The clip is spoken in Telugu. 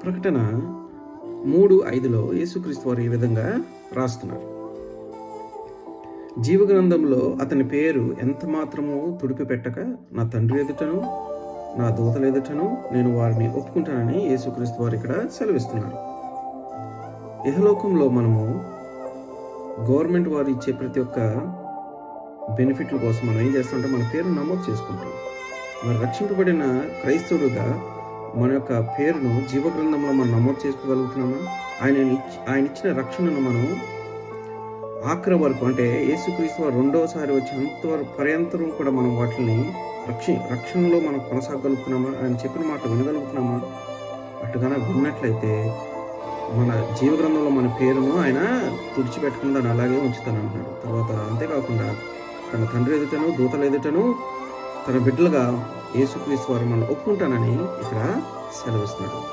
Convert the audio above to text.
ప్రకటన 3:5లో యేసుక్రీస్తు వారు ఈ విధంగా రాస్తున్నారు. జీవగ్రంథంలో అతని పేరు ఎంత మాత్రము తుడిపి పెట్టక నా తండ్రి ఎదుటను నా దూతల ఎదుటను నేను వారిని ఒప్పుకుంటానని యేసుక్రీస్తు వారు ఇక్కడ సెలవిస్తున్నారు. ఇహలోకంలో మనము గవర్నమెంట్ వారు ఇచ్చే ప్రతి ఒక్క బెనిఫిట్ల కోసం మనం ఏం చేస్తామంటే మన పేరును నమోదు చేసుకుంటాం. మరి రక్షింపబడిన క్రైస్తవుడుగా మన యొక్క పేరును జీవగ్రంథంలో మనం నమోదు చేసుకోగలుగుతున్నామా? ఆయన ఇచ్చిన రక్షణను మనం ఆఖరి వరకు, అంటే యేసుక్రీస్తు వారు రెండోసారి వచ్చేంత వరకు పర్యంతరం కూడా మనం వాటిని రక్షణలో మనం కొనసాగలుగుతున్నామా? ఆయన చెప్పిన మాట వినగలుగుతున్నామా? అటుగానే విన్నట్లయితే మన జీవగ్రంథంలో మన పేరును ఆయన తుడిచిపెట్టకుండా దాన్ని అలాగే ఉంచుతానంటున్నాడు. తర్వాత అంతేకాకుండా తన తండ్రి ఎదుటను దూతల ఎదుటను తన బిడ్డలుగా యేసుక్రీస్తు వారు మనం ఒప్పుకుంటానని ఇక్కడ సెలవిస్తున్నాడు.